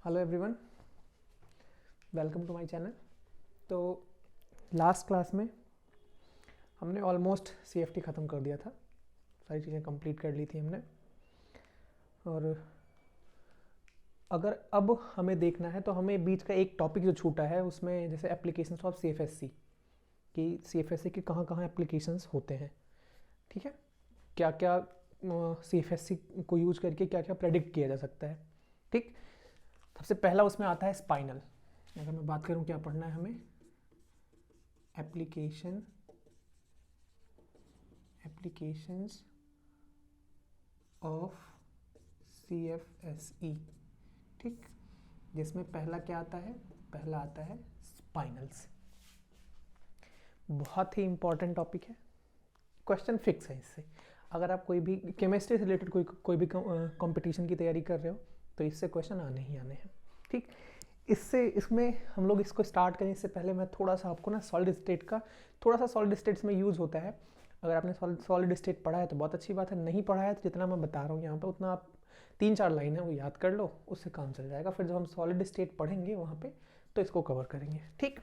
Hello everyone, welcome to my channel. तो last class में हमने ऑलमोस्ट सीएफटी ख़त्म कर दिया था, सारी चीज़ें कंप्लीट कर ली थी हमने। और अगर अब हमें देखना है तो हमें बीच का एक टॉपिक जो छूटा है उसमें जैसे एप्लीकेशंस ऑफ सीएफएससी कि सीएफएससी के कहाँ कहाँ एप्लीकेशंस होते हैं, ठीक है, क्या क्या सीएफएससी को यूज करके क्या क्या प्रेडिक्ट किया जा सकता है। ठीक, सबसे पहला उसमें आता है स्पाइनल। अगर मैं बात करूं क्या पढ़ना है हमें, एप्लीकेशंस ऑफ सीएफएसई, ठीक, जिसमें पहला क्या आता है, पहला आता है स्पाइनल्स। बहुत ही इंपॉर्टेंट टॉपिक है, क्वेश्चन फिक्स है इससे। अगर आप कोई भी केमिस्ट्री से रिलेटेड कोई भी कंपटीशन की तैयारी कर रहे हो तो इससे क्वेश्चन आने ही आने हैं। ठीक, इसमें हम लोग इसको स्टार्ट करें इससे पहले मैं थोड़ा सा आपको ना सॉलिड स्टेट का, थोड़ा सा सॉलिड स्टेट्स में यूज़ होता है। अगर आपने सॉलिड स्टेट पढ़ा है तो बहुत अच्छी बात है, नहीं पढ़ा है तो जितना मैं बता रहा हूँ यहाँ पे उतना आप 3-4 लाइन है वो याद कर लो, उससे काम चल जाएगा। फिर जब हम सॉलिड स्टेट पढ़ेंगे वहाँ पे तो इसको कवर करेंगे। ठीक,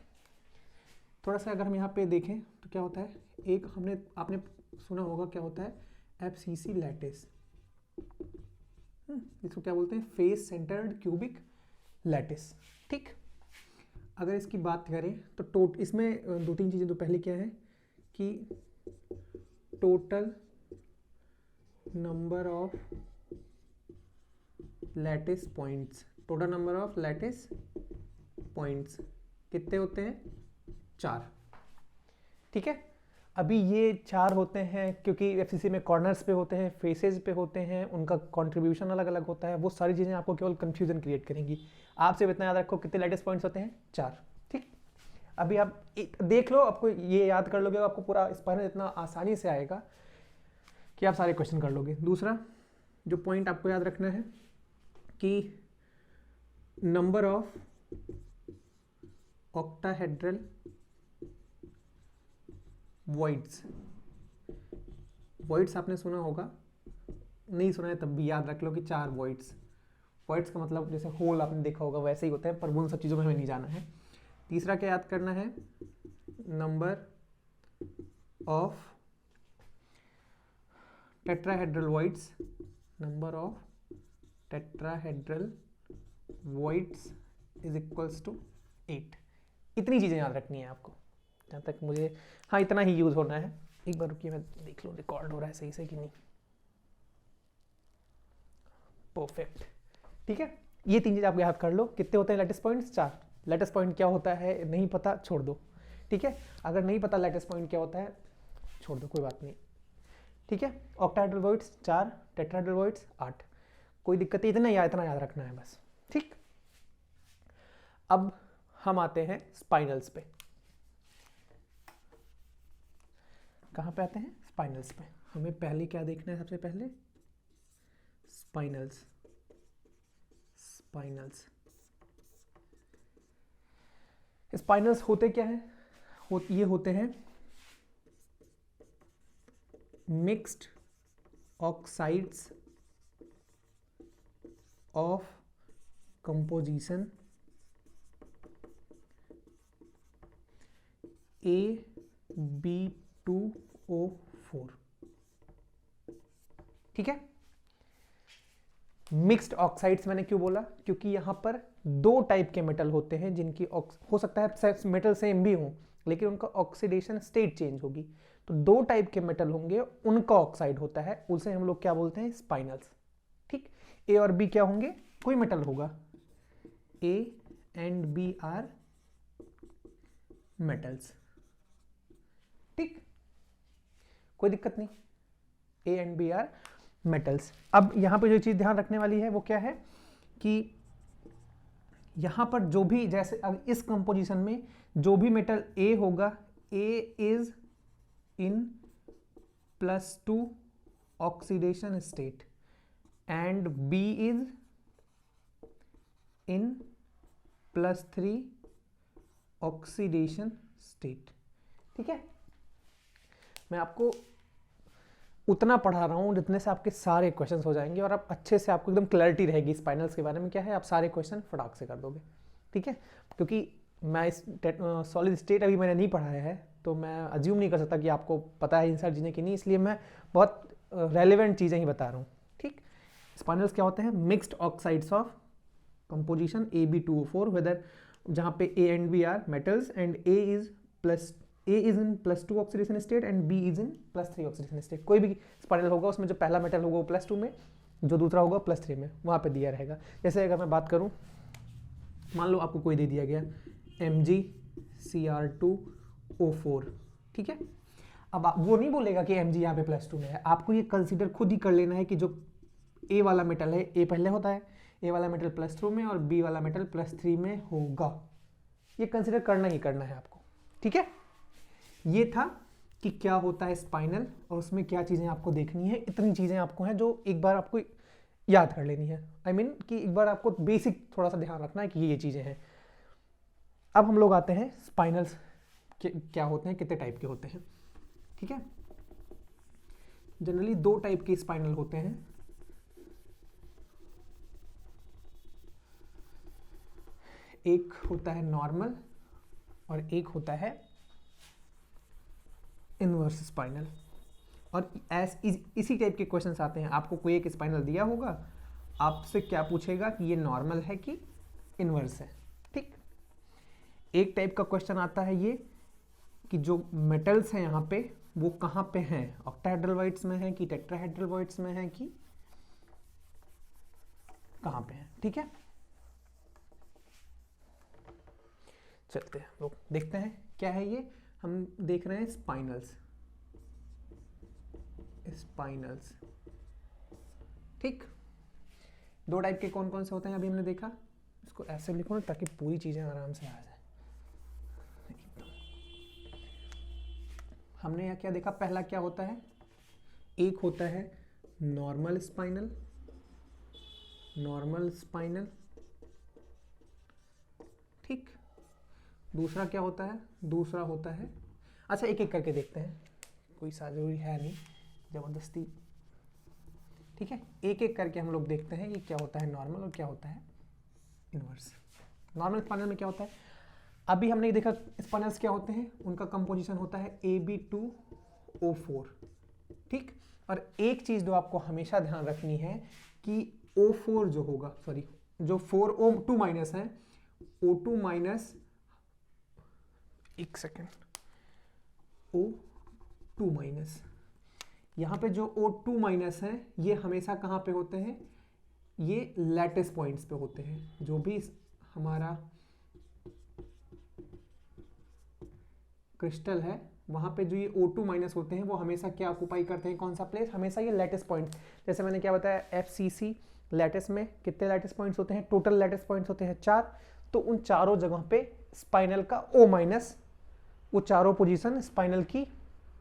थोड़ा सा अगर हम यहाँ पे देखें तो क्या होता है, एक आपने सुना होगा क्या होता है, एफसीसी लैटिस, इसको क्या बोलते हैं, फेस सेंटर्ड क्यूबिक लैटिस। ठीक, अगर इसकी बात करें तो इसमें दो तीन चीज़ें। तो पहले क्या है कि total number of lattice points, total number of lattice points कितने होते हैं, 4। ठीक है, अभी ये 4 होते हैं क्योंकि एफसीसी में कॉर्नर्स पे होते हैं, फेसेस पे होते हैं, उनका कंट्रीब्यूशन अलग अलग होता है। वो सारी चीज़ें आपको केवल कंफ्यूजन क्रिएट करेंगी। आप सिर्फ इतना याद रखो कितने लैटिस पॉइंट्स होते हैं, 4। ठीक, अभी आप देख लो, आपको ये याद कर लोगे, आपको पूरा स्पाइनल इतना आसानी से आएगा कि आप सारे क्वेश्चन कर लोगे। दूसरा जो पॉइंट आपको याद रखना है कि number of octahedral voids, voids आपने सुना होगा, नहीं सुना है तब भी याद रख लो कि 4 वॉइड्स। वॉइड्स का मतलब जैसे होल आपने देखा होगा वैसे ही होते हैं, पर उन सब चीज़ों में हमें नहीं जाना है। तीसरा क्या याद करना है, number of tetrahedral voids, number of tetrahedral voids is equals to 8। इतनी चीज़ें याद रखनी है आपको, जहाँ तक मुझे, हाँ इतना ही यूज़ होना है। एक बार रुकिए मैं देख लूँ रिकॉर्ड हो रहा है सही से कि नहीं। परफेक्ट, ठीक है, ये 3 चीज़ आप याद कर लो। कितने होते हैं लैटिस पॉइंट्स, 4। लैटिस पॉइंट क्या होता है नहीं पता, छोड़ दो। ठीक है, अगर नहीं पता लैटिस पॉइंट क्या होता है छोड़ दो, कोई बात नहीं। ठीक है, ऑक्टाहेड्रल वॉइड्स 4, टेट्राहेड्रल वॉइड्स 8, कोई दिक्कत नहीं, इतना याद रखना है बस। ठीक, अब हम आते हैं स्पाइनल्स पे। कहाँ पे आते हैं, स्पाइनल्स पे। हमें पहले क्या देखना है, सबसे पहले स्पाइनल्स। स्पाइनल्स स्पाइनल्स होते क्या हैं, ये होते हैं mixed oxides of composition AB2O4। ठीक है, मिक्स्ड ऑक्साइड्स मैंने क्यों बोला, क्योंकि यहां पर 2 टाइप के मेटल होते हैं जिनकी हो सकता है मेटल सेम भी हो लेकिन उनका ऑक्सीडेशन स्टेट चेंज होगी। तो 2 टाइप के मेटल होंगे, उनका ऑक्साइड होता है, उसे हम लोग क्या बोलते हैं, स्पाइनल्स। ठीक, ए और बी क्या होंगे, कोई मेटल होगा, A and B are metals. ठीक, कोई दिक्कत नहीं, A and B are metals. अब यहां पे जो चीज ध्यान रखने वाली है वो क्या है कि यहां पर जो भी, जैसे अब इस कंपोजिशन में जो भी मेटल ए होगा, A is in +2 oxidation state and B is in +3 oxidation state. ठीक है, मैं आपको उतना पढ़ा रहा हूँ जितने से आपके सारे क्वेश्चंस हो जाएंगे और आप अच्छे से, आपको एकदम क्लैरिटी रहेगी स्पाइनल्स के बारे में क्या है, आप सारे क्वेश्चन फटाक से कर दोगे, ठीक है। क्योंकि मैं इस सॉलिड स्टेट अभी मैंने नहीं पढ़ाया है, तो मैं अज्यूम नहीं कर सकता कि आपको पता है इन सारी चीज़ें कि नहीं, इसलिए मैं बहुत रेलिवेंट चीज़ें ही बता रहा हूँ, ठीक। स्पाइनल्स क्या होते हैं? Mixed oxides of composition AB2O4 whether, जहाँ पे A and B are metals and A is in +2 oxidation state and B is in +3 oxidation state. कोई भी स्पाइनल होगा उसमें जो पहला मेटल होगा वो +2 में, जो दूसरा होगा +3 में, वहाँ पे दिया रहेगा। जैसे अगर मैं बात करूँ, मान लो आपको कोई दे दिया गया MgCr2O4, ठीक है। अब आप वो नहीं बोलेगा कि Mg यहाँ पे +2 में है, आपको ये कंसीडर खुद ही कर लेना है कि जो A वाला मेटल है, A पहले होता है, A वाला मेटल +2 में और B वाला मेटल +3 में होगा, ये कंसीडर करना ही करना है आपको, ठीक है। ये था कि क्या होता है स्पाइनल और उसमें क्या चीज़ें आपको देखनी है। इतनी चीज़ें आपको हैं जो एक बार आपको याद कर लेनी है, I mean कि एक बार आपको बेसिक थोड़ा सा ध्यान रखना है कि ये चीज़ें हैं। अब हम लोग आते हैं स्पाइनल्स क्या होते हैं, कितने टाइप के होते हैं, ठीक है। जनरली 2 टाइप के स्पाइनल होते हैं। एक होता है नॉर्मल और एक होता है इनवर्स स्पाइनल। और इसी टाइप के क्वेश्चंस आते हैं, आपको कोई एक स्पाइनल दिया होगा, आपसे क्या पूछेगा कि ये नॉर्मल है कि इनवर्स है, ठीक। एक टाइप का क्वेश्चन आता है ये कि जो मेटल्स हैं यहाँ पे वो कहाँ पे हैं, ऑक्टाहेड्रल वॉइड्स में है कि टेट्राहेड्रल वॉइड्स में है कि कहाँ पे हैं, ठीक है। चलते हैं लोग देखते हैं क्या है ये। हम देख रहे हैं स्पाइनल्स, ठीक। 2 टाइप के कौन कौन से होते हैं अभी हमने देखा। इसको ऐसे लिखो ना ताकि पूरी चीजें आराम से आ जाए। हमने यहाँ क्या देखा, पहला क्या होता है, एक होता है नॉर्मल स्पाइनल, ठीक। दूसरा क्या होता है, दूसरा होता है, अच्छा एक एक करके देखते हैं, कोई सा जरूरी है नहीं जबरदस्ती, ठीक है। एक एक करके हम लोग देखते हैं ये क्या होता है नॉर्मल और क्या होता है इनवर्स। नॉर्मल स्पाइनल में क्या होता है, अभी हमने ये देखा स्पाइनल्स क्या होते हैं, उनका कंपोजिशन होता है AB2O4, ठीक। और एक चीज जो आपको हमेशा ध्यान रखनी है कि O4 जो होगा, सॉरी जो 4 O2 माइनस है, O2 माइनस, एक सेकेंड, O2 माइनस, यहाँ पे जो O2 माइनस है ये हमेशा कहाँ पे होते हैं, ये लैटिस पॉइंट्स पे होते हैं। जो भी हमारा क्रिस्टल है वहाँ पे जो ये O2 माइनस होते हैं वो हमेशा क्या ऑक्युपाई करते हैं, कौन सा प्लेस, हमेशा ये लैटिस पॉइंट। जैसे मैंने क्या बताया, FCC लैटिस में कितने लैटिस पॉइंट्स होते हैं, टोटल लैटिस पॉइंट्स होते हैं 4, तो उन चारों जगह पे स्पाइनल का O माइनस, वो चारों पोजीशन स्पाइनल की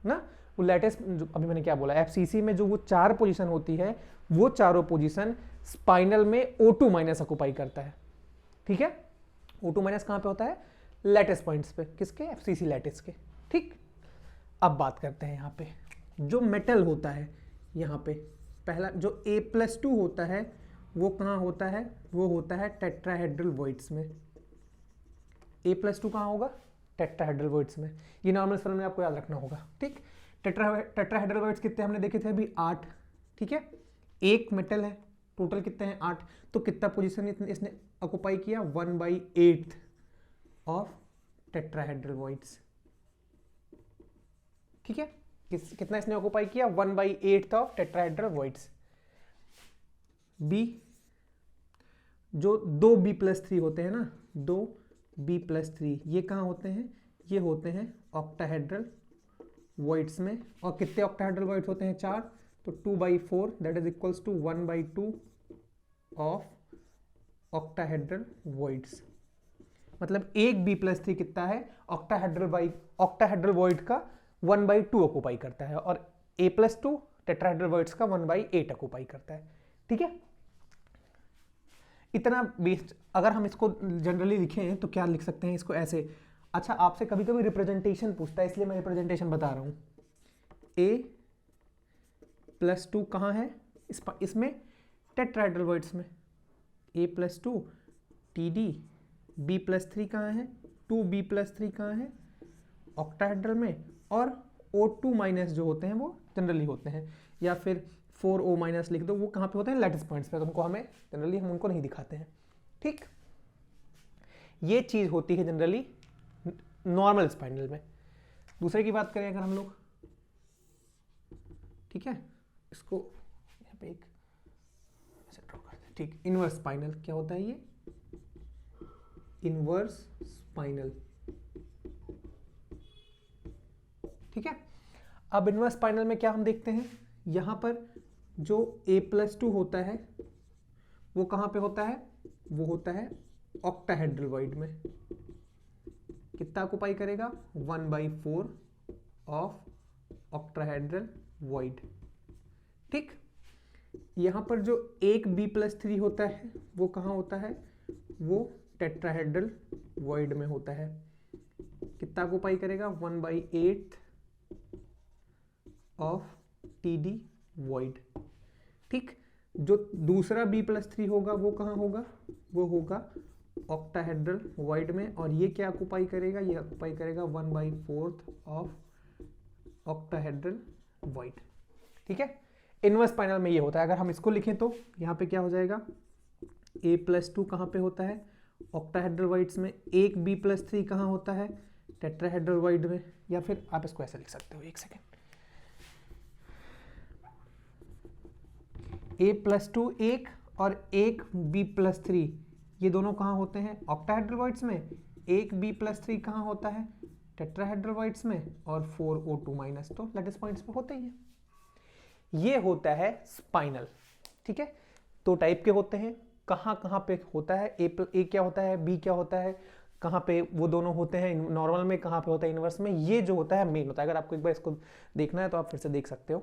ना, वो लैटिस, अभी मैंने क्या बोला, FCC में जो वो 4 पोजीशन होती है वो चारों पोजीशन स्पाइनल में O2 माइनस ऑक्युपाई करता है, ठीक है। O2 माइनस कहाँ पे होता है, लैटिस पॉइंट्स पे, किसके, FCC लैटिस के, ठीक। अब बात करते हैं यहाँ पे जो मेटल होता है, यहाँ पे पहला जो A+2 होता है वो कहाँ होता है, वो होता है टेट्राहेड्रल वॉइड्स में। A+2 कहाँ होगा, टेट्राहेड्रल वॉइड्स में। ये नॉर्मल स्पेल में आपको याद रखना होगा, ठीक। टेट्राहेड्रल वॉइड्स कितने हमने देखे थे अभी, 8, ठीक है। एक मेटल है, टोटल कितने हैं 8, तो कितना पोजीशन इसने ऑक्युपाई किया, 1/8 ऑफ टेट्राहेड्रल वॉइड्स, ठीक है। कितना इसने ऑक्युपाई किया, 1/8 ऑफ टेट्राहेड्रल वॉइड्स। बी, जो 2B+3 होते हैं ना, 2B+3 ये कहाँ होते हैं, ये होते हैं ऑक्टाहेड्रल वॉइड्स में। और कितने ऑक्टाहेड्रल वॉइड्स होते हैं, 4, तो 2/4 that is equals to 1/2 of octahedral voids. मतलब एक B+3 कितना है, ऑक्टाहेड्रल वॉइड का 1/2 ऑक्युपाई करता है, और A+2 टेट्राहेड्रल वॉइड्स का 1/8 ऑक्युपाई करता है, ठीक है। इतना बेस्ड अगर हम इसको जनरली लिखें तो क्या लिख सकते हैं इसको ऐसे। अच्छा, आपसे कभी कभी रिप्रेजेंटेशन पूछता है, इसलिए मैं रिप्रेजेंटेशन बता रहा हूं। +2 कहाँ है इसमें टेट्राहेड्रल वर्ड्स में, A+2 TD, B+3 कहाँ है, 2B+3 कहाँ है ऑक्टाहेड्रल में, और O2 माइनस जो होते हैं वो जनरली होते हैं, या फिर 4O माइनस लिख दो, वो कहाँ पे होते हैं लैटिस पॉइंट्स पे, तुमको हमें जनरली हम उनको नहीं दिखाते हैं। ठीक, ये चीज़ होती है जनरली नॉर्मल स्पाइनल में। दूसरे की बात करें अगर हम लोग, ठीक है, इसको यहाँ पे एक ऐसे ड्रॉ करते हैं। ठीक, इनवर्स स्पाइनल क्या होता है ये, इनवर्स स्पाइनल। ठीक है, अब इनवर्स स्पाइनल में क्या हम देखते हैं, यहां पर जो A+2 होता है वो कहां पे होता है, वो होता है ऑक्टाहेड्रल वॉइड में। कितना ऑक्यूपाई करेगा, 1/4 ऑफ ऑक्टाहेड्रल वॉइड। ठीक, यहां पर जो एक B+3 होता है वो कहां होता है, वो टेट्राहेड्रल वॉइड में होता है। कितना ऑक्यूपाई करेगा, 1/8 ऑफ TD वॉइड। ठीक, जो दूसरा B+3 होगा वो कहाँ होगा, वो होगा ऑक्टाहेड्रल वॉइड में, और ये क्या ऑक्यूपाई करेगा, ये ऑक्यूपाई करेगा 1/4 ऑफ ऑक्टाहेड्रल वॉइड। ठीक है, इनवर्स स्पाइनल में ये होता है। अगर हम इसको लिखें तो यहाँ पे क्या हो जाएगा, A+2 कहाँ पे होता है ऑक्टाहेड्रल वॉइड्स में, एक B+3 कहाँ होता है टेट्राहेड्रल वॉइड में, या फिर आप इसको ऐसे लिख सकते हो, एक सेकेंड, A+2 एक और एक B+3, ये दोनों कहाँ होते हैं ऑक्टाहेड्रल वॉइड्स में, एक B+3 कहाँ होता है टेट्राहेड्रल वॉइड्स में, और 4O2 माइनस तो लैटिस पॉइंट्स पे होते ही है। ये होता है स्पाइनल। ठीक है, दो टाइप के होते हैं, कहाँ कहाँ पे होता है, ए क्या होता है, बी क्या होता है, कहाँ पे वो दोनों होते हैं नॉर्मल में, कहाँ पे होता है इनवर्स में, ये जो होता है मेन होता है। अगर आपको एक बार इसको देखना है तो आप फिर से देख सकते हो।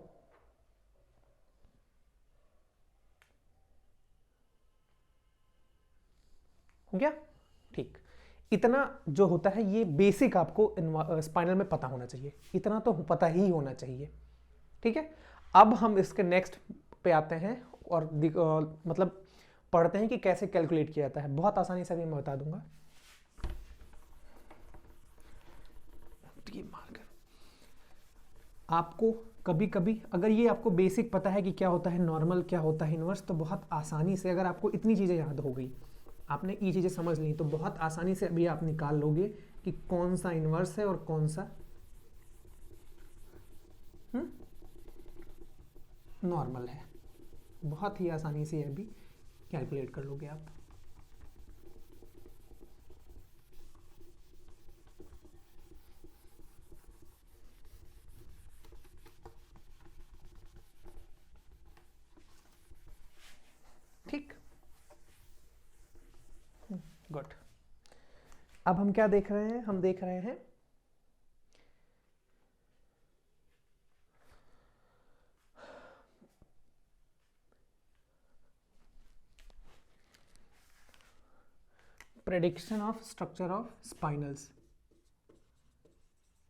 हो गया, ठीक, इतना जो होता है ये बेसिक आपको स्पाइनल में पता होना चाहिए, इतना तो पता ही होना चाहिए। ठीक है, अब हम इसके नेक्स्ट पे आते हैं और मतलब पढ़ते हैं कि कैसे कैलकुलेट किया जाता है। बहुत आसानी से भी मैं बता दूंगा। आपको कभी कभी अगर ये आपको बेसिक पता है कि क्या होता है नॉर्मल, क्या होता है इनवर्स, तो बहुत आसानी से अगर आपको इतनी चीज़ें याद हो गई, आपने ये चीज़ें समझ ली, तो बहुत आसानी से अभी आप निकाल लोगे कि कौन सा इनवर्स है और कौन सा नॉर्मल है। बहुत ही आसानी से अभी कैलकुलेट कर लोगे आप। ठीक, गुड। अब हम क्या देख रहे हैं, हम देख रहे हैं prediction of structure of spinals,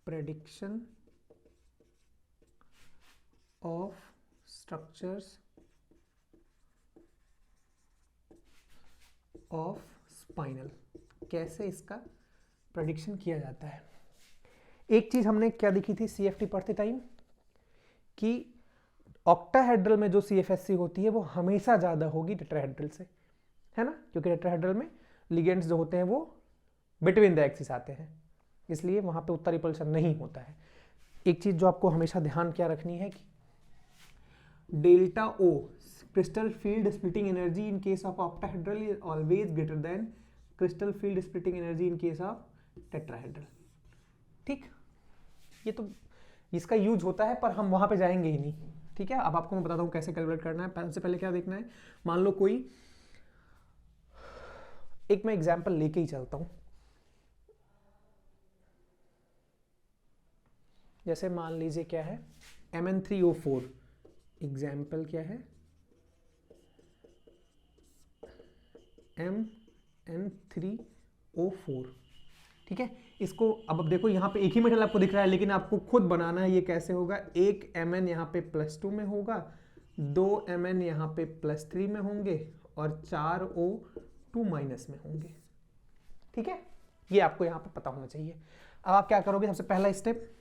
prediction of structures of spinal, कैसे इसका प्रेडिक्शन किया जाता है। एक चीज हमने क्या देखी थी CFT पढ़ते टाइम, कि ऑक्टाहेड्रल में जो CFSC होती है वो हमेशा ज्यादा होगी टेट्राहेड्रल से, है ना, क्योंकि टेट्राहेड्रल में लिगेंड्स जो होते हैं वो बिटवीन द एक्सिस आते हैं, इसलिए वहां पे उतना रिपल्शन नहीं होता है। एक चीज जो आपको हमेशा ध्यान क्या रखनी है कि delta O crystal field splitting energy in case of octahedral is always greater than crystal field splitting energy in case of tetrahedral। ठीक, ये तो इसका यूज होता है पर हम वहां पे जाएंगे ही नहीं। ठीक है, अब आपको मैं बताता हूँ कैसे कैलकुलेट करना है। सबसे पहले क्या देखना है, मान लो कोई एक मैं एग्जांपल लेके ही चलता हूँ। जैसे मान लीजिए क्या है Mn3O4, एग्जाम्पल क्या है Mn3O4। ठीक है। इसको अब देखो यहाँ पे एक ही मेटल आपको दिख रहा है, लेकिन आपको खुद बनाना है ये कैसे होगा। एक Mn यहाँ पे +2 में होगा, 2 Mn यहाँ पे +3 में होंगे और 4 O2 माइनस में होंगे। ठीक है, ये आपको यहाँ पे पता होना चाहिए। अब आप क्या करोगे, सबसे पहला स्टेप,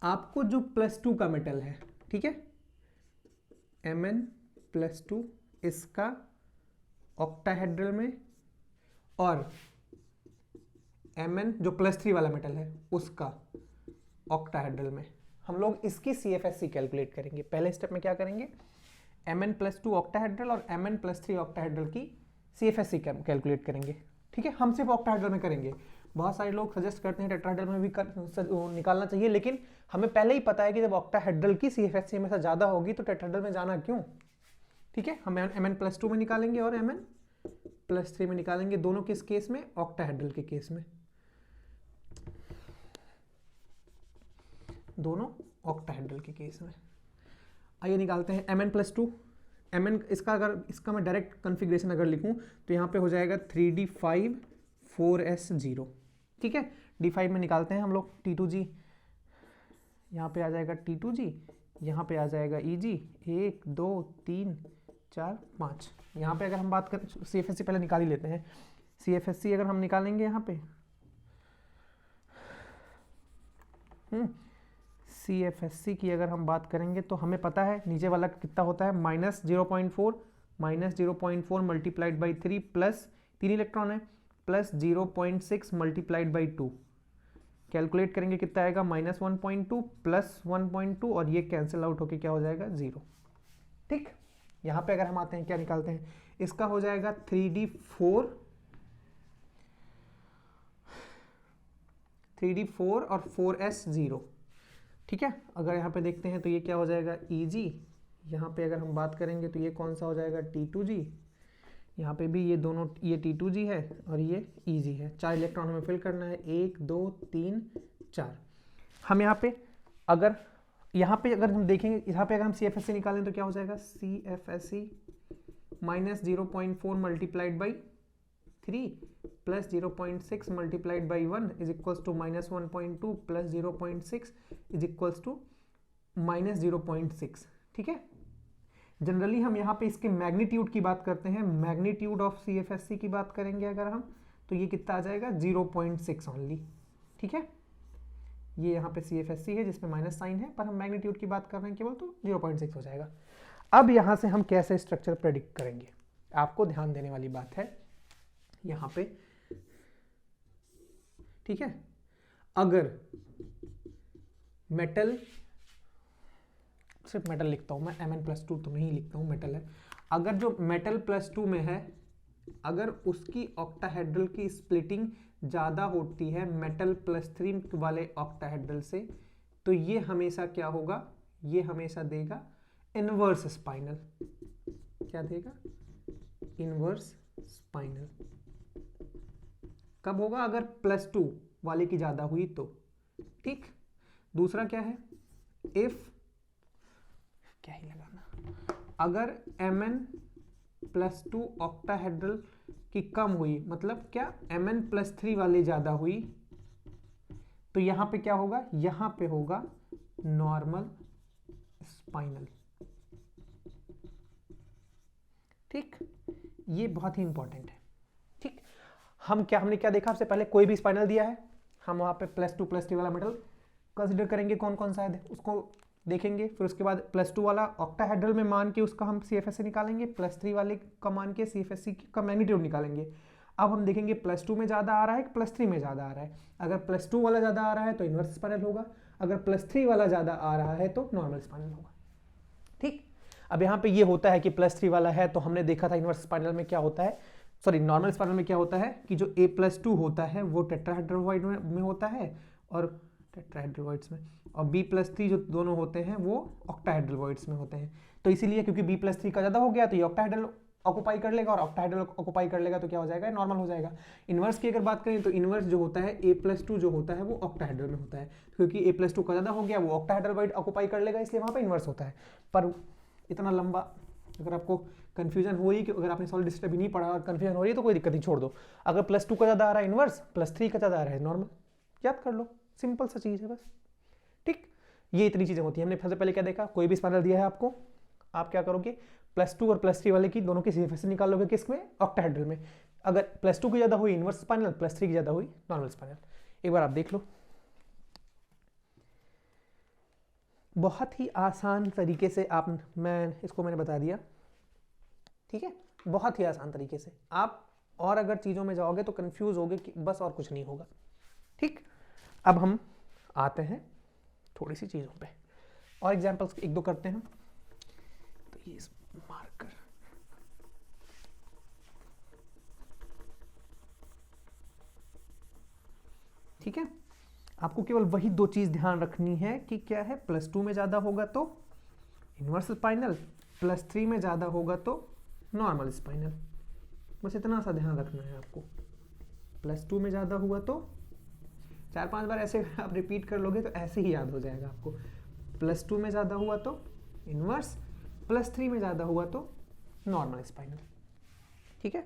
आपको जो +2 का मेटल है, ठीक है, Mn+2 इसका ऑक्टाहेड्रल में, और Mn जो +3 वाला मेटल है उसका ऑक्टाहेड्रल में, हम लोग इसकी CFSC कैलकुलेट करेंगे। पहले स्टेप में क्या करेंगे, Mn+2 ऑक्टाहेड्रल और Mn+3 ऑक्टाहेड्रल की CFSC कैलकुलेट करेंगे। ठीक है, हम सिर्फ ऑक्टाहेड्रल में करेंगे। बहुत सारे लोग सजेस्ट करते हैं टेट्राहेड्रल में भी निकालना चाहिए, लेकिन हमें पहले ही पता है कि जब ऑक्टाहेड्रल की CFSC में से ज़्यादा होगी तो टेट्राहेड्रल में जाना क्यों। ठीक है, हम Mn+2 में निकालेंगे और Mn+3 में निकालेंगे, दोनों किस केस में, ऑक्टाहेड्रल के केस में, दोनों ऑक्टाहेड्रल के केस में। आइए निकालते हैं Mn+2। Mn इसका मैं डायरेक्ट कॉन्फ़िगरेशन अगर लिखूं तो यहाँ पे हो जाएगा 3d5 4s0। ठीक है, d5 में निकालते हैं हम लोग T2g, यहाँ पे आ जाएगा T2g, यहाँ पे आ जाएगा Eg 1 2 3 4 5। यहाँ पे अगर हम बात करें, CFSC पहले निकाल ही लेते हैं। CFSC अगर हम निकालेंगे यहाँ पे CFSC की अगर हम बात करेंगे तो हमें पता है नीचे वाला कितना होता है, -0.4 मल्टीप्लाइड बाई 3 प्लस 3 इलेक्ट्रॉन है, प्लस 0.6 मल्टीप्लाइड बाई 2, कैलकुलेट करेंगे कितना आएगा, -1.2 प्लस 1.2, और ये कैंसिल आउट होके क्या हो जाएगा, 0। ठीक, यहाँ पे अगर हम आते हैं क्या निकालते हैं, इसका हो जाएगा 3d4 और 4s0। ठीक है, अगर यहाँ पे देखते हैं तो ये क्या हो जाएगा, Eg। यहाँ पे अगर हम बात करेंगे तो ये कौन सा हो जाएगा, T2g। यहाँ पे भी ये दोनों, ये T2g है और ये Eg है। 4 इलेक्ट्रॉन हमें फिल करना है, 1 2 3 4। हम यहाँ पे अगर हम देखेंगे, यहाँ पे अगर हम CFSC निकालें तो क्या हो जाएगा, CFSC -0.4 multiplied by 3 plus 0.6 multiplied by 1 is equals to -1.2 plus 0.6 is equals to -0.6। ठीक है, जनरली हम यहाँ पे इसके मैग्नीट्यूड की बात करते हैं, मैग्नीट्यूड ऑफ CFSC की बात करेंगे अगर हम, तो ये कितना आ जाएगा, 0.6 ओनली। ठीक है, ये यहाँ पे CFSC है जिसमें माइनस साइन है, पर हम मैग्नीट्यूड की बात कर रहे हैं केवल, तो 0.6 हो जाएगा। अब यहाँ से हम कैसे स्ट्रक्चर प्रेडिक्ट करेंगे, आपको ध्यान देने वाली बात है यहाँ पे। ठीक है, अगर मेटल, सिर्फ मेटल लिखता हूँ मैं, Mn+2 तो नहीं लिखता हूँ, मेटल है। अगर जो मेटल +2 में है, अगर उसकी ऑक्टाहेड्रल की स्प्लिटिंग ज़्यादा होती है मेटल +3 वाले ऑक्टाहेड्रल से, तो ये हमेशा क्या होगा, ये हमेशा देगा इनवर्स स्पाइनल। क्या देगा, इनवर्स स्पाइनल। कब होगा, अगर +2 वाले की ज़्यादा हुई तो। ठीक, दूसरा क्या है, इफ, क्या ही लगाना, अगर Mn+2 ऑक्टाहेड्रल की कम हुई, मतलब क्या, Mn+3 वाली ज़्यादा हुई, तो यहाँ पे क्या होगा, यहाँ पे होगा नॉर्मल स्पाइनल। ठीक, ये बहुत ही इंपॉर्टेंट है। ठीक, हमने क्या देखा, आपसे पहले कोई भी स्पाइनल दिया है, हम वहाँ पे +2 वाला मेटल कंसिडर करेंगे, कौन कौन सा है उसको देखेंगे, फिर उसके बाद +2 वाला ऑक्टाहेड्रल में मान के उसका हम CFSC निकालेंगे, +3 वाले का मान के CFSC का मैग्नीट्यूड निकालेंगे। अब हम देखेंगे +2 में ज़्यादा आ रहा है कि +3 में ज़्यादा आ रहा है। अगर +2 वाला ज़्यादा आ रहा है तो इन्वर्स स्पाइनल होगा, अगर +3 वाला ज़्यादा आ रहा है तो नॉर्मल स्पाइनल होगा। ठीक, अब यहाँ पे ये होता है कि +3 वाला है, तो हमने देखा था इन्वर्स स्पाइनल में क्या होता है, सॉरी नॉर्मल स्पाइनल में क्या होता है कि जो A+2 होता है वो टेट्राहेड्रल में होता है, और टेट्राहेड्रल में, और B+3 जो दोनों होते हैं वो ऑक्टाहेड्रल में होते हैं। तो इसीलिए क्योंकि B+3 का ज़्यादा हो गया तो ये ऑक्टाहेड्रल ऑक्यूपाई कर लेगा, और ऑक्टाहेड्रल ऑक्यूपाई कर लेगा तो क्या हो जाएगा, नॉर्मल हो जाएगा। इन्वर्स की अगर बात करें तो इन्वर्स जो होता है A+2 जो होता है वो ऑक्टाहेड्रल में होता है, क्योंकि A+2 का ज़्यादा हो गया वो ऑक्टाहेड्रल ऑक्यूपाई कर लेगा, इसलिए वहाँ पर इन्वर्स होता है। पर इतना लंबा अगर आपको कन्फ्यूजन हो रही है कि अगर आपने सॉलिड स्टेट अभी नहीं पढ़ा और कन्फ्यूजन हो रही है तो कोई दिक्कत नहीं, छोड़ दो। अगर +2 का ज़्यादा आ रहा है इन्वर्स, +3 का ज़्यादा आ रहा है नॉर्मल, याद कर लो, सिंपल सा चीज़ है बस। ठीक, ये इतनी चीज़ें होती हैं। हमने सबसे पहले क्या देखा, कोई भी स्पाइनल दिया है आपको, आप क्या करोगे, +2 और +3 वाले की दोनों की CFSC निकाल लोगे, किसमें, ऑक्टाहेड्रल में। अगर +2 की ज़्यादा हुई इन्वर्स स्पाइनल, +3 की ज़्यादा हुई नॉर्मल स्पाइनल। एक बार आप देख लो, बहुत ही आसान तरीके से आप, मैंने बता दिया, ठीक है, बहुत ही आसान तरीके से। आप और अगर चीज़ों में जाओगे तो कंफ्यूज होगे कि बस, और कुछ नहीं होगा। ठीक, अब हम आते हैं थोड़ी सी चीज़ों पे और एग्जांपल्स एक दो करते हैं। तो ये मार्कर, ठीक है, आपको केवल वही दो चीज़ ध्यान रखनी है कि क्या है, +2 में ज़्यादा होगा तो इन्वर्स स्पाइनल, +3 में ज़्यादा होगा तो नॉर्मल स्पाइनल। बस इतना सा ध्यान रखना है आपको। +2 में ज़्यादा हुआ तो 4-5 बार ऐसे आप रिपीट कर लोगे तो ऐसे ही याद हो जाएगा आपको। +2 में ज़्यादा हुआ तो इन्वर्स, +3 में ज़्यादा हुआ तो नॉर्मल स्पाइनल। ठीक है,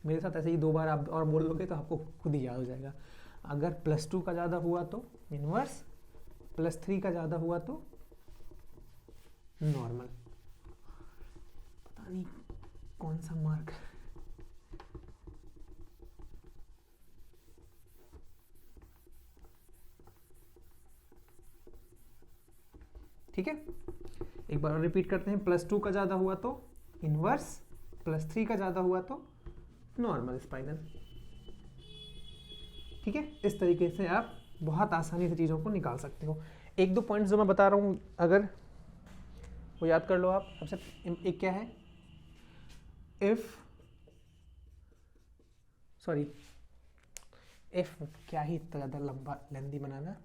मेरे साथ ऐसे ही 2 बार आप और बोल लोगे तो आपको खुद ही याद हो जाएगा। अगर +2 का ज़्यादा हुआ तो इन्वर्स, +3 का ज़्यादा हुआ तो नॉर्मल। पता नहीं कौन सा मार्क, ठीक है, एक बार रिपीट करते हैं। +2 का ज़्यादा हुआ तो इन्वर्स, +3 का ज़्यादा हुआ तो नॉर्मल स्पाइनल। ठीक है, इस तरीके से आप बहुत आसानी से चीज़ों को निकाल सकते हो। एक दो पॉइंट्स जो मैं बता रहा हूँ अगर वो याद कर लो आप। सबसे एक क्या है, इफ क्या ही इतना ज़्यादा लंबा लेंदी बनाना,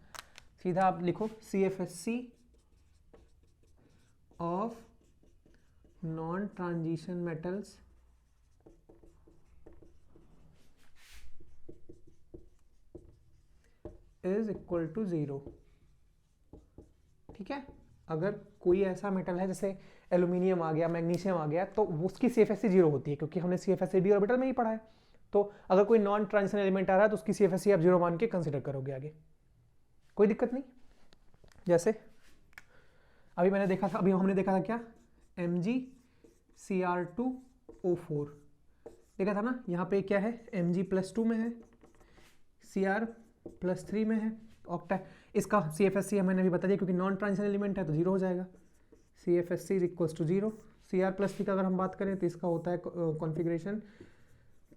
सीधा आप लिखो CFSC of non transition metals is equal to 0। ठीक है, अगर कोई ऐसा मेटल है जैसे एल्यूमिनियम आ गया, मैग्नीशियम आ गया, तो उसकी CFSC 0 होती है, क्योंकि हमने CFSC d ऑर्बिटल में ही पढ़ा है। तो अगर कोई नॉन ट्रांजिशन एलिमेंट आ रहा है तो उसकी CFSC आप 0 मान के कंसिडर करोगे आगे, कोई दिक्कत नहीं। जैसे अभी मैंने देखा था, अभी हमने देखा था क्या, MgCr2O4 देखा था ना। यहाँ पे क्या है, Mg +2 में है, Cr +3 में है, ऑक्टा। इसका CFSC मैंने अभी बता दिया, क्योंकि नॉन ट्रांजिशन एलिमेंट है तो 0 हो जाएगा। CFSC is equal to 0। Cr+3 का अगर हम बात करें तो इसका होता है कॉन्फ़िगरेशन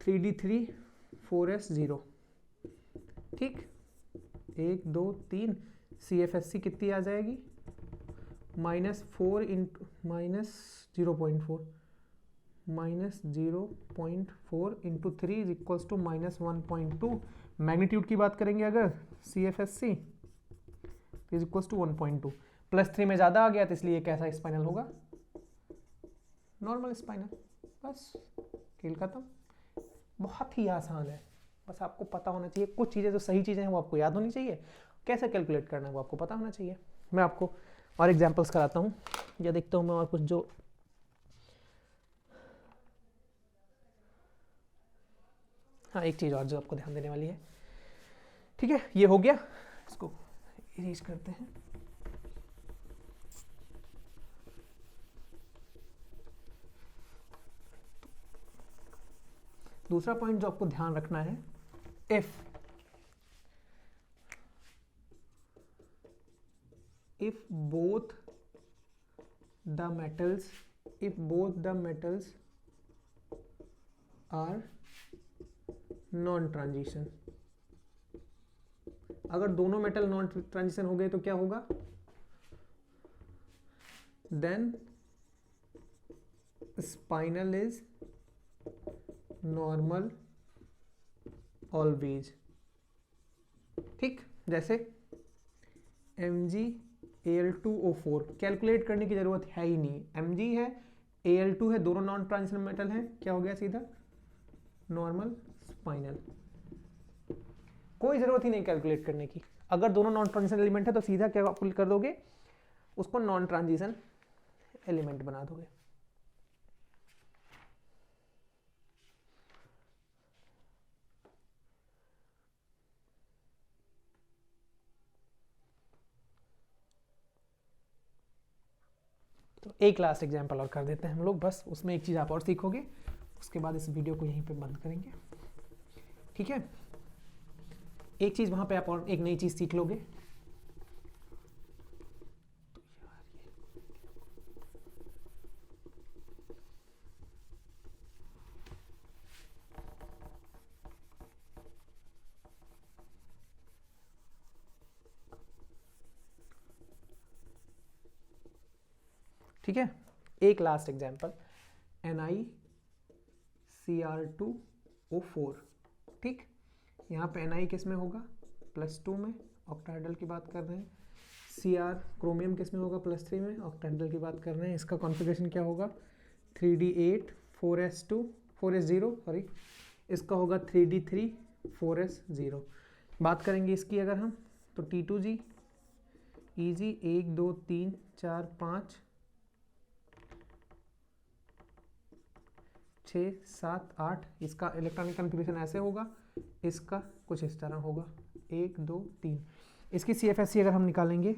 3d3 4s0। ठीक, 1 2 3, CFSC कितनी आ जाएगी, -4 into -0.4 into 3 is equals to -1.2। Magnitude की बात करेंगे अगर CFSC इज इक्वल्स टू 1.2। +3 में ज़्यादा आ गया तो इसलिए कैसा स्पाइनल होगा, नॉर्मल स्पाइनल। बस खेल खत्म, बहुत ही आसान है। बस आपको पता होना चाहिए, कुछ चीज़ें जो सही चीज़ें हैं वो आपको याद होनी चाहिए, कैसे कैलकुलेट करना है वो आपको पता होना चाहिए। मैं आपको और एग्जांपल्स कराता हूँ, या देखता हूँ मैं और कुछ जो, हाँ एक चीज़ और जो आपको ध्यान देने वाली है। ठीक है, ये हो गया, इसको इरेज करते हैं। दूसरा पॉइंट जो आपको ध्यान रखना है, if both the metals are non transition. अगर दोनों मेटल नॉन ट्रांजिशन हो गए तो क्या होगा, then spinel is normal always. ठीक, जैसे MgAl2O4 कैलकुलेट करने की जरूरत है ही नहीं, Mg है Al2 है, दोनों नॉन ट्रांजिशन मेटल हैं, क्या हो गया सीधा नॉर्मल स्पाइनल। कोई जरूरत ही नहीं कैलकुलेट करने की। अगर दोनों नॉन ट्रांजिशन एलिमेंट है तो सीधा क्या कर दोगे, उसको नॉन ट्रांजिशन एलिमेंट बना दोगे। तो एक लास्ट एग्जांपल और कर देते हैं हम लोग, बस उसमें एक चीज़ आप और सीखोगे, उसके बाद इस वीडियो को यहीं पे बंद करेंगे, ठीक है। एक चीज़ वहाँ पे आप और एक नई चीज़ सीख लोगे। ठीक है, एक लास्ट एग्जांपल NiCr2O4, ठीक। यहाँ पे Ni किस में होगा, +2 में, ऑक्टाहेड्रल की बात कर रहे हैं। Cr क्रोमियम किस में होगा, +3 में, ऑक्टाहेड्रल की बात कर रहे हैं। इसका कॉन्फ़िगरेशन क्या होगा, 3d8 4s0 सॉरी, इसका होगा 3d3 4s0। बात करेंगे इसकी अगर हम, तो T2G EG 1 2 3 4 5 6 7 8, इसका इलेक्ट्रॉनिक कन्फिग्रेशन ऐसे होगा, इसका कुछ इस तरह होगा 1 2 3। इसकी CFSC अगर हम निकालेंगे,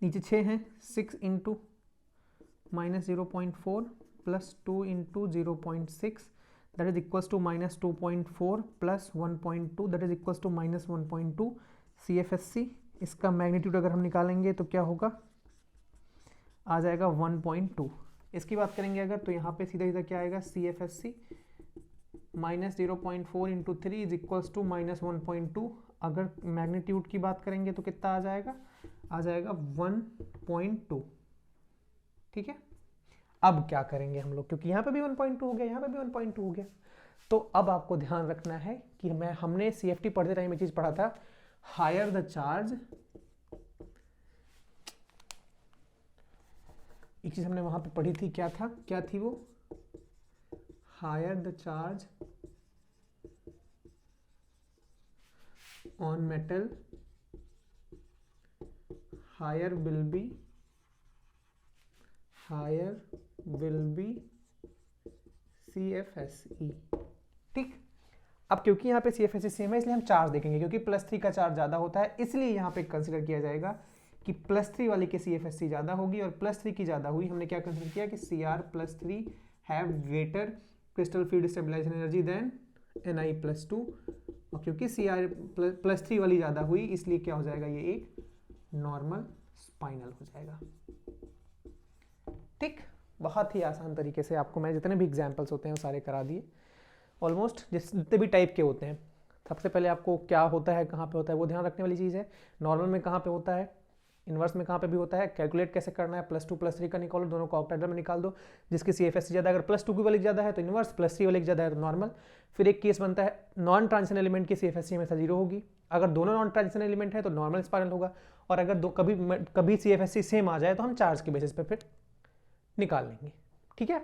नीचे 6 हैं, 6 into -0.4 plus 2 into 0.6 that is equals to -2.4 plus 1.2 that is equals to -1.2 CFSC। इसका मैग्नीट्यूड अगर हम निकालेंगे तो क्या होगा, आ जाएगा 1.2। इसकी बात करेंगे अगर, तो यहाँ पे सीधा सीधा क्या आएगा, CFSC -0.4 into 3 is equals to -1.2। अगर मैग्नीट्यूड की बात करेंगे तो कितना आ जाएगा 1.2, ठीक है। अब क्या करेंगे हम लोग, क्योंकि यहाँ पे भी 1.2 हो गया, यहाँ पे भी 1.2 हो गया, तो अब आपको ध्यान रखना है कि हमने CFT पढ़ते टाइम में चीज पढ़ा था, हायर द चार्ज, एक चीज हमने वहां पे पढ़ी थी, क्या था, क्या थी वो, higher the charge on metal higher will be CFSE, ठीक। अब क्योंकि यहाँ पे CFSE सेम है, इसलिए हम चार्ज देखेंगे, क्योंकि +3 का चार्ज ज्यादा होता है, इसलिए यहाँ पे कंसिडर किया जाएगा कि +3 वाले की CFSC ज्यादा होगी, और +3 की ज्यादा हुई, हमने क्या कंसिडर किया कि Cr+3 have greater crystal field stabilisation energy than Ni+2, और क्योंकि Cr+3 वाली ज्यादा हुई, इसलिए क्या हो जाएगा, ये एक नॉर्मल स्पाइनल हो जाएगा, ठीक। बहुत ही आसान तरीके से आपको मैं जितने भी एग्जाम्पल्स होते हैं वो सारे करा दिए ऑलमोस्ट, जितने भी टाइप के होते हैं। सबसे पहले आपको क्या होता है, कहाँ पे होता है, वो ध्यान रखने वाली चीज़ है। नॉर्मल में कहाँ पे होता है, इन्वर्स में कहाँ पे भी होता है, कैलकुलेट कैसे करना है, +2 +3 का निकालो, दोनों को ऑक्टाहेड्रल में निकाल दो, जिसकी CFSC ज़्यादा, अगर +2 की वाली ज़्यादा है तो इन्वर्स, +3 वाली ज़्यादा है तो नॉर्मल। फिर एक केस बनता है, नॉन ट्रांजिशन एलिमेंट की CFSC हमेशा 0 होगी, अगर दोनों नॉन ट्रांजिशन एलिमेंट है तो नॉर्मल स्पाइरल होगा, और अगर कभी CFSC सेम आ जाए तो हम चार्ज के बेसिस पे फिर निकाल लेंगे, ठीक है।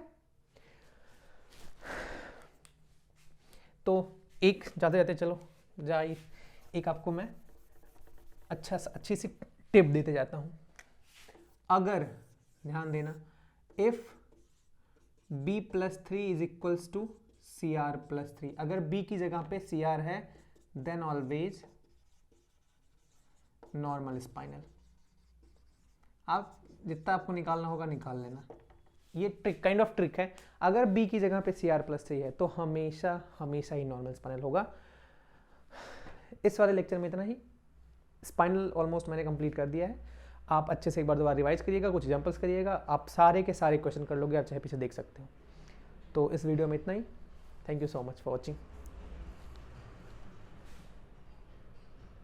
तो एक जाते जाते चलो जाइए, एक आपको मैं अच्छी सी टिप देते जाता हूं। अगर ध्यान देना, if B+3 is equals to Cr+3, अगर B की जगह पे Cr है, देन ऑलवेज नॉर्मल स्पाइनल। आप जितना आपको निकालना होगा निकाल लेना, ये ट्रिक काइंड ऑफ ट्रिक है। अगर B की जगह पे Cr+3 है तो हमेशा हमेशा ही नॉर्मल स्पाइनल होगा। इस वाले लेक्चर में इतना ही, स्पाइनल ऑलमोस्ट मैंने कंप्लीट कर दिया है। आप अच्छे से एक बार दोबारा रिवाइज करिएगा, कुछ एग्जांपल्स करिएगा, आप सारे के सारे क्वेश्चन कर लोगे, आप चाहे पीछे देख सकते हो। तो इस वीडियो में इतना ही, thank you so much for watching.